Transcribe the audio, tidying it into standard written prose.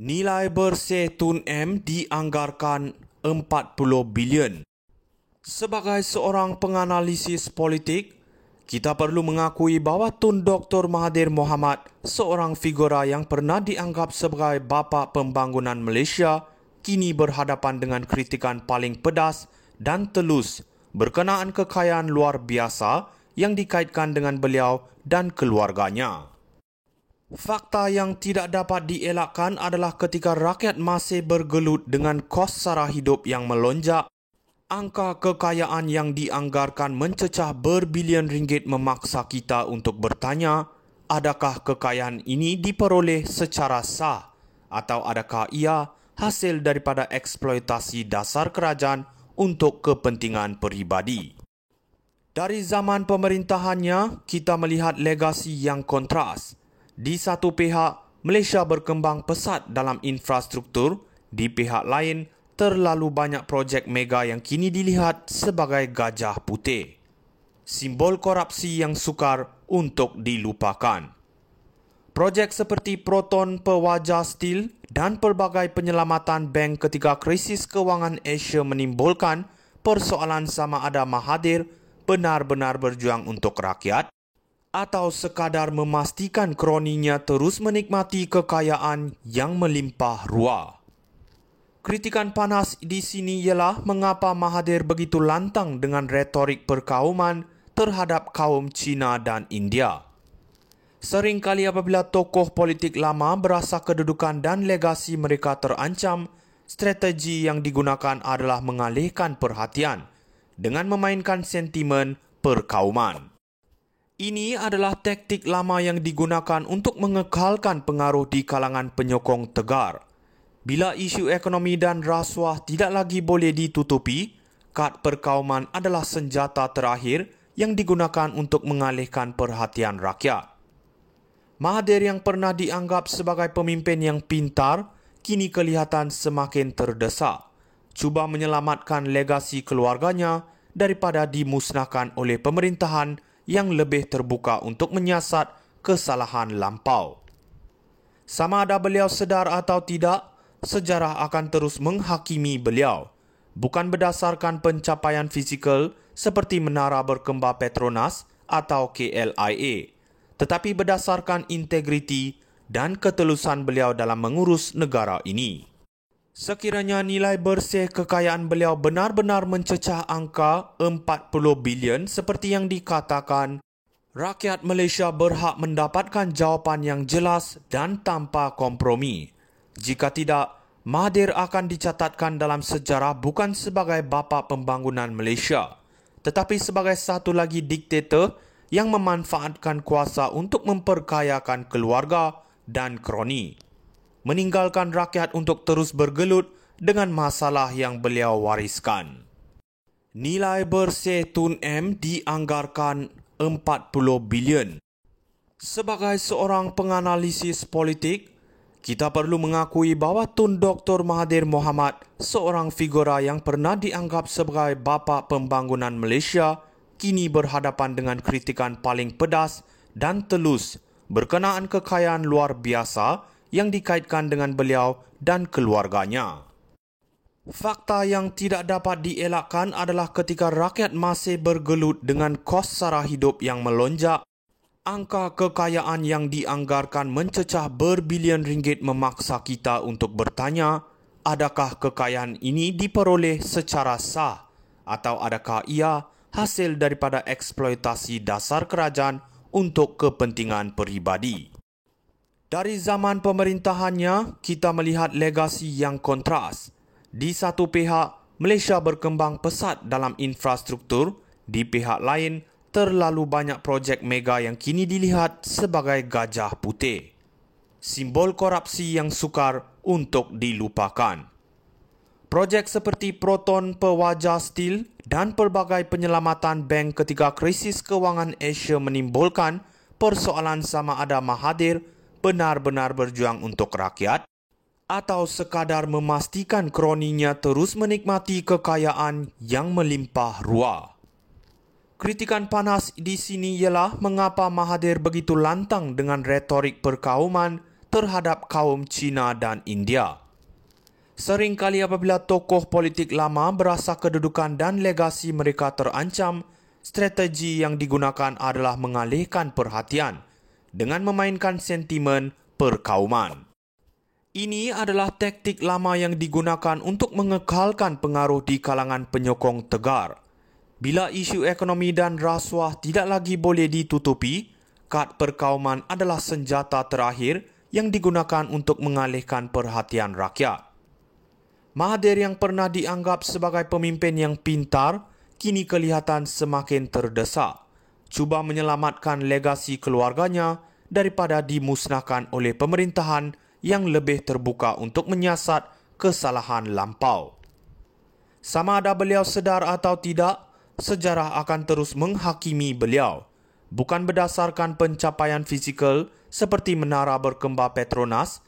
Nilai bersih Tun M dianggarkan 40 bilion. Sebagai seorang penganalisis politik, kita perlu mengakui bahawa Tun Dr. Mahathir Mohamad, seorang figura yang pernah dianggap sebagai bapa pembangunan Malaysia, kini berhadapan dengan kritikan paling pedas dan telus berkenaan kekayaan luar biasa yang dikaitkan dengan beliau dan keluarganya. Fakta yang tidak dapat dielakkan adalah ketika rakyat masih bergelut dengan kos sara hidup yang melonjak, angka kekayaan yang dianggarkan mencecah berbilion ringgit memaksa kita untuk bertanya, adakah kekayaan ini diperoleh secara sah atau adakah ia hasil daripada eksploitasi dasar kerajaan untuk kepentingan peribadi. Dari zaman pemerintahannya, kita melihat legasi yang kontras. Di satu pihak, Malaysia berkembang pesat dalam infrastruktur, di pihak lain, terlalu banyak projek mega yang kini dilihat sebagai gajah putih. Simbol korupsi yang sukar untuk dilupakan. Projek seperti Proton Pewajar Steel dan pelbagai penyelamatan bank ketika krisis kewangan Asia menimbulkan persoalan sama ada Mahathir benar-benar berjuang untuk rakyat atau sekadar memastikan kroninya terus menikmati kekayaan yang melimpah ruah. Kritikan panas di sini ialah mengapa Mahathir begitu lantang dengan retorik perkauman terhadap kaum Cina dan India. Seringkali apabila tokoh politik lama berasa kedudukan dan legasi mereka terancam, strategi yang digunakan adalah mengalihkan perhatian dengan memainkan sentimen perkauman. Ini adalah taktik lama yang digunakan untuk mengekalkan pengaruh di kalangan penyokong tegar. Bila isu ekonomi dan rasuah tidak lagi boleh ditutupi, kad perkauman adalah senjata terakhir yang digunakan untuk mengalihkan perhatian rakyat. Mahathir yang pernah dianggap sebagai pemimpin yang pintar, kini kelihatan semakin terdesak. Cuba menyelamatkan legasi keluarganya daripada dimusnahkan oleh pemerintahan yang lebih terbuka untuk menyiasat kesalahan lampau. Sama ada beliau sedar atau tidak, sejarah akan terus menghakimi beliau, bukan berdasarkan pencapaian fizikal seperti menara berkembar Petronas atau KLIA, tetapi berdasarkan integriti dan ketelusan beliau dalam mengurus negara ini. Sekiranya nilai bersih kekayaan beliau benar-benar mencecah angka 40 bilion seperti yang dikatakan, rakyat Malaysia berhak mendapatkan jawapan yang jelas dan tanpa kompromi. Jika tidak, Mahathir akan dicatatkan dalam sejarah bukan sebagai bapa pembangunan Malaysia, tetapi sebagai satu lagi diktator yang memanfaatkan kuasa untuk memperkayakan keluarga dan kroni, meninggalkan rakyat untuk terus bergelut dengan masalah yang beliau wariskan. Nilai bersih Tun M dianggarkan 40 bilion. Sebagai seorang penganalisis politik, kita perlu mengakui bahawa Tun Dr. Mahathir Mohamad, seorang figura yang pernah dianggap sebagai bapa pembangunan Malaysia, kini berhadapan dengan kritikan paling pedas dan telus berkenaan kekayaan luar biasa yang dikaitkan dengan beliau dan keluarganya. Fakta yang tidak dapat dielakkan adalah ketika rakyat masih bergelut dengan kos sara hidup yang melonjak, angka kekayaan yang dianggarkan mencecah berbilion ringgit memaksa kita untuk bertanya, adakah kekayaan ini diperoleh secara sah atau adakah ia hasil daripada eksploitasi dasar kerajaan untuk kepentingan peribadi. Dari zaman pemerintahannya, kita melihat legasi yang kontras. Di satu pihak, Malaysia berkembang pesat dalam infrastruktur, di pihak lain, terlalu banyak projek mega yang kini dilihat sebagai gajah putih. Simbol korupsi yang sukar untuk dilupakan. Projek seperti Proton Pewajar Steel dan pelbagai penyelamatan bank ketika krisis kewangan Asia menimbulkan persoalan sama ada Mahathir benar-benar berjuang untuk rakyat atau sekadar memastikan kroninya terus menikmati kekayaan yang melimpah ruah. Kritikan panas di sini ialah mengapa Mahathir begitu lantang dengan retorik perkauman terhadap kaum Cina dan India. Seringkali apabila tokoh politik lama berasa kedudukan dan legasi mereka terancam, strategi yang digunakan adalah mengalihkan perhatian dengan memainkan sentimen perkauman. Ini adalah taktik lama yang digunakan untuk mengekalkan pengaruh di kalangan penyokong tegar. Bila isu ekonomi dan rasuah tidak lagi boleh ditutupi, kad perkauman adalah senjata terakhir yang digunakan untuk mengalihkan perhatian rakyat. Mahathir yang pernah dianggap sebagai pemimpin yang pintar, kini kelihatan semakin terdesak. Cuba menyelamatkan legasi keluarganya daripada dimusnahkan oleh pemerintahan yang lebih terbuka untuk menyiasat kesalahan lampau. Sama ada beliau sedar atau tidak, sejarah akan terus menghakimi beliau, bukan berdasarkan pencapaian fizikal seperti menara berkembar Petronas